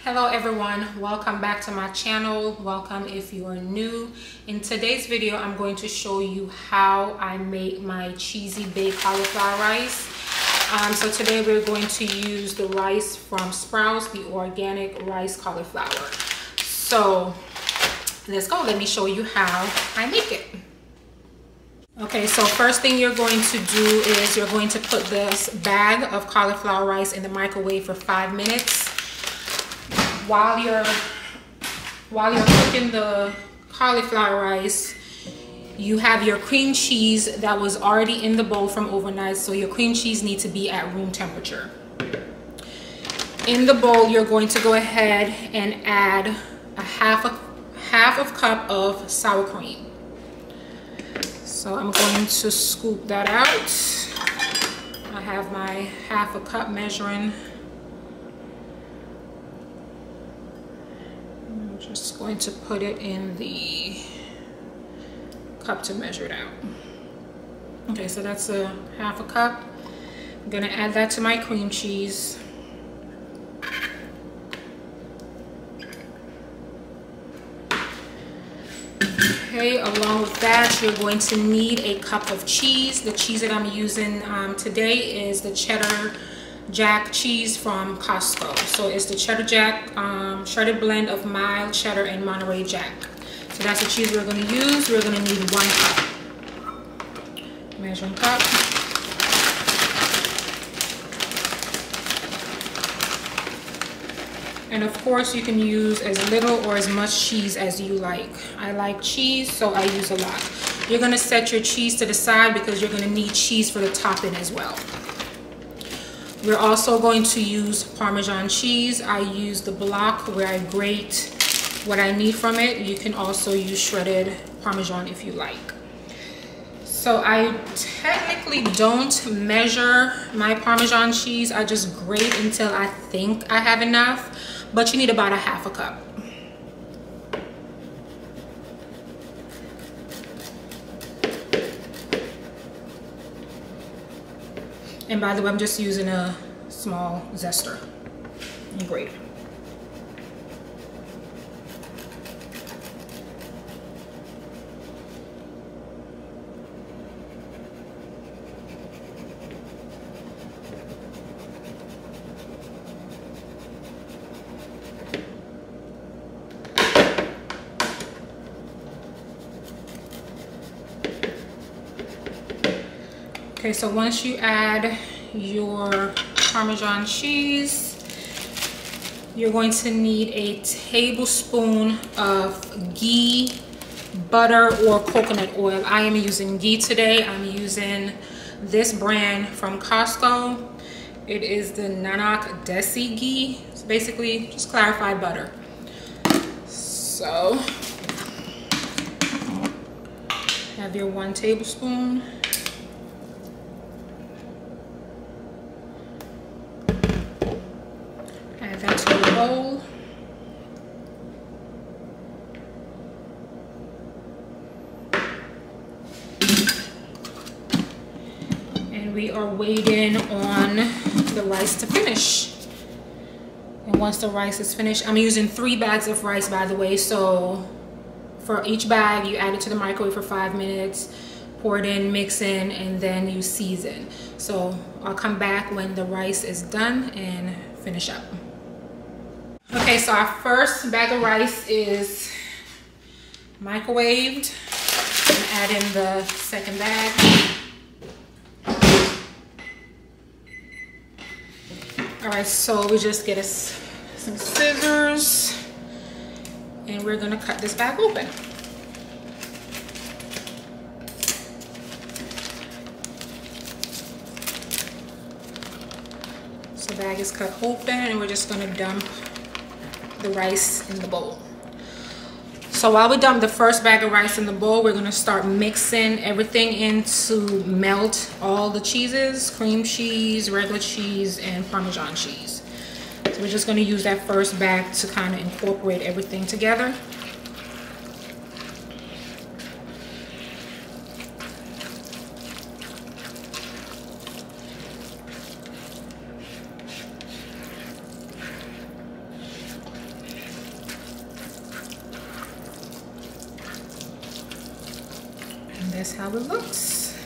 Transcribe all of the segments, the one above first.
Hello everyone, welcome back to my channel. Welcome if you are new. In today's video I'm going to show you how I make my cheesy baked cauliflower rice. So today we're going to use the rice from Sprouts, the organic rice cauliflower. So let's go, let me show you how I make it. Okay, so first thing you're going to do is you're going to put this bag of cauliflower rice in the microwave for 5 minutes. While you're cooking the cauliflower rice, you have your cream cheese that was already in the bowl from overnight, so your cream cheese needs to be at room temperature. In the bowl, you're going to go ahead and add a half a cup of sour cream. So I'm going to scoop that out. I have my half a cup measuring. Just going to put it in the cup to measure it out. Okay, so that's a half a cup. I'm gonna add that to my cream cheese. Okay, along with that, you're going to need a cup of cheese. The cheese that I'm using today is the cheddar jack cheese from Costco. So it's the cheddar jack shredded blend of mild cheddar and Monterey Jack. So that's the cheese we're going to use. We're going to need 1 cup. Measuring cup. And of course you can use as little or as much cheese as you like. I like cheese, so I use a lot. You're going to set your cheese to the side because you're going to need cheese for the topping as well. We're also going to use Parmesan cheese. I use the block where I grate what I need from it. You can also use shredded Parmesan if you like. So I technically don't measure my Parmesan cheese. I just grate until I think I have enough, but you need about a half a cup. And by the way, I'm just using a small zester and grater. Okay, so once you add your Parmesan cheese, you're going to need a tablespoon of ghee, butter, or coconut oil. I am using ghee today. I'm using this brand from Costco. It is the Nanak Desi ghee. It's basically just clarified butter. So have your 1 tablespoon. Add that to the bowl. And we are waiting on the rice to finish. And once the rice is finished, I'm using 3 bags of rice, by the way. So for each bag, you add it to the microwave for 5 minutes, pour it in, mix in, and then you season. So I'll come back when the rice is done and finish up. Okay, so our first bag of rice is microwaved. And add in the second bag. All right, so we just get us some scissors and we're gonna cut this bag open. So the bag is cut open and we're just gonna dump the rice in the bowl. So while we dump the first bag of rice in the bowl, we're gonna start mixing everything in to melt all the cheeses, cream cheese, regular cheese, and Parmesan cheese. So we're just gonna use that first bag to kind of incorporate everything together. is how it looks.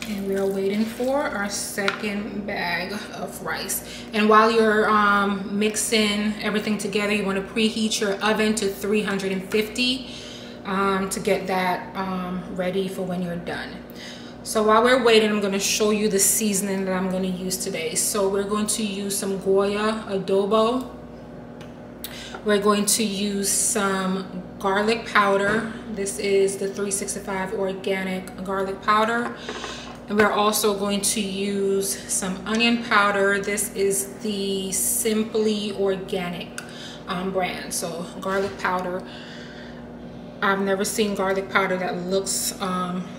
And we are waiting for our second bag of rice. And while you're mixing everything together, you want to preheat your oven to 350 to get that ready for when you're done. So while we're waiting, I'm going to show you the seasoning that I'm going to use today. So we're going to use some Goya adobo. We're going to use some garlic powder. This is the 365 organic garlic powder. And we're also going to use some onion powder. This is the Simply Organic brand. So garlic powder. I've never seen garlic powder that looks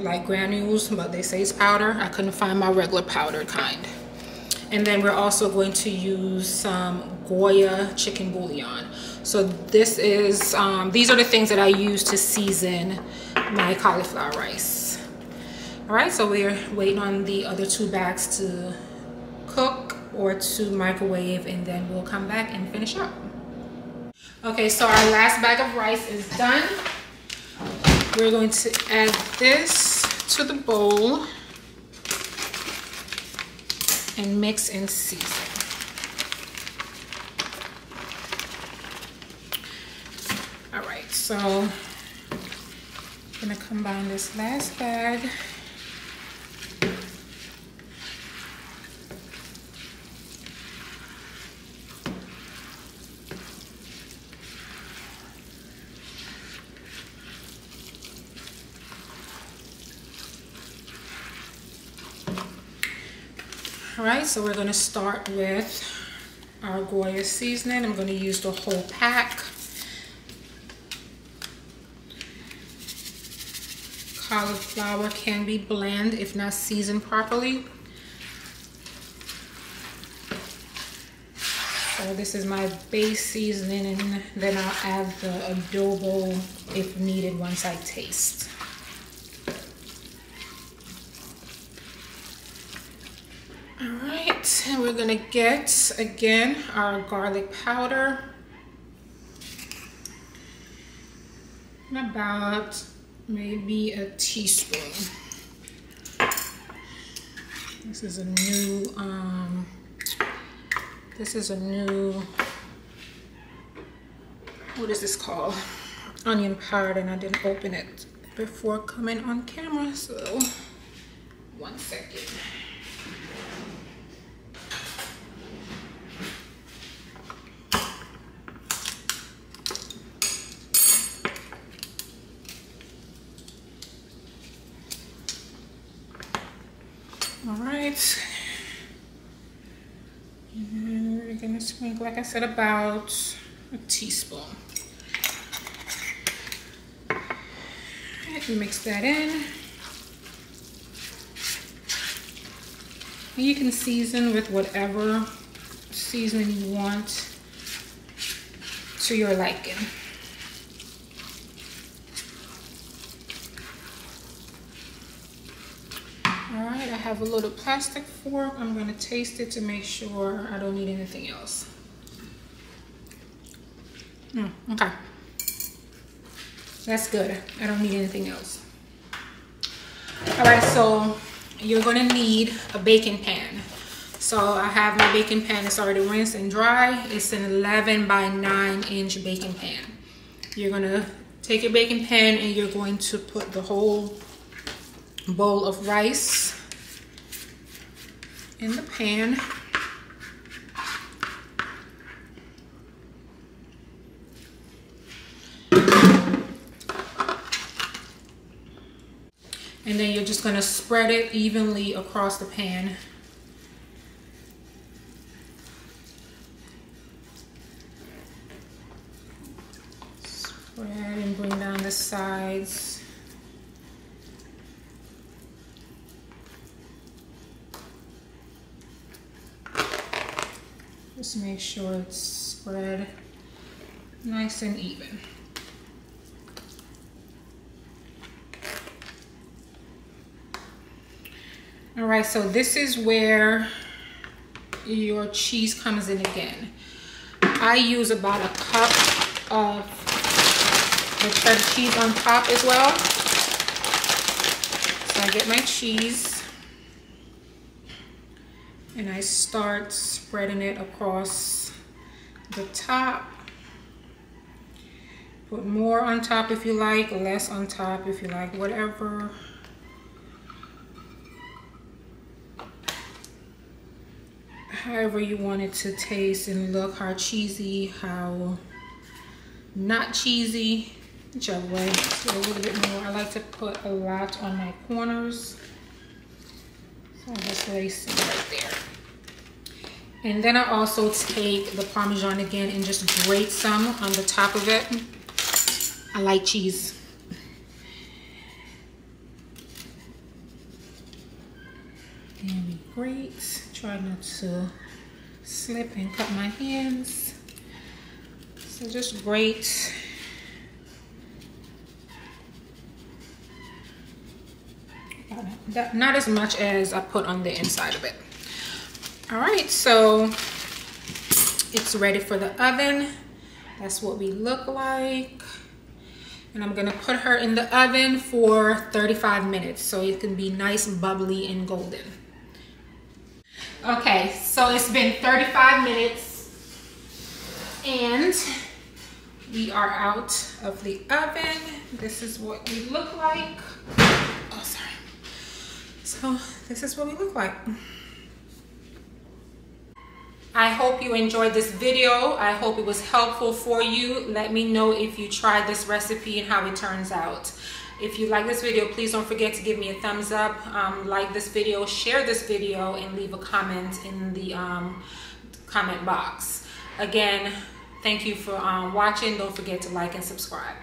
like granules, but they say it's powder. I couldn't find my regular powder kind. And then we're also going to use some Goya chicken bouillon. So this is, these are the things that I use to season my cauliflower rice. All right, so we're waiting on the other 2 bags to cook or to microwave, and then we'll come back and finish up. Okay, so our last bag of rice is done. We're going to add this to the bowl and mix and season. All right, so I'm gonna combine this last bag. All right, so we're gonna start with our Goya seasoning. I'm gonna use the whole pack. Cauliflower can be bland if not seasoned properly. So this is my base seasoning, and then I'll add the adobo if needed once I taste. All right, and we're gonna get, again, our garlic powder. About maybe a teaspoon. This is a new, what is this called? Onion powder, and I didn't open it before coming on camera, so 1 second. All right, and we're gonna sprinkle, like I said, about a teaspoon. And mix that in. And you can season with whatever seasoning you want to your liking. All right, I have a little plastic fork. I'm gonna taste it to make sure I don't need anything else. Okay, that's good. I don't need anything else. All right, so you're gonna need a baking pan. So I have my baking pan. It's already rinsed and dry. It's an 11 by 9 inch baking pan. You're gonna take your baking pan and you're going to put the whole bowl of rice in the pan. And then you're just going to spread it evenly across the pan. Spread and bring down the sides. Just make sure it's spread nice and even. All right, so this is where your cheese comes in again. I use about a cup of the cheddar cheese on top as well. I get my cheese and I start spreading it across the top. Put more on top if you like, less on top if you like, whatever. However you want it to taste and look, how cheesy, how not cheesy, whichever way. So a little bit more. I like to put a lot on my corners. So that's what I see right there. And then I also take the Parmesan again and just grate some on the top of it. I like cheese. And we grate. Try not to slip and cut my hands. So just grate. Not as much as I put on the inside of it. All right, so it's ready for the oven. That's what we look like. And I'm gonna put her in the oven for 35 minutes so it can be nice, bubbly, and golden. Okay, so it's been 35 minutes and we are out of the oven. This is what we look like. Oh, sorry. So this is what we look like. I hope you enjoyed this video. I hope it was helpful for you. Let me know if you tried this recipe and how it turns out. If you like this video, please don't forget to give me a thumbs up, like this video, share this video, and leave a comment in the comment box. Again, thank you for watching. Don't forget to like and subscribe.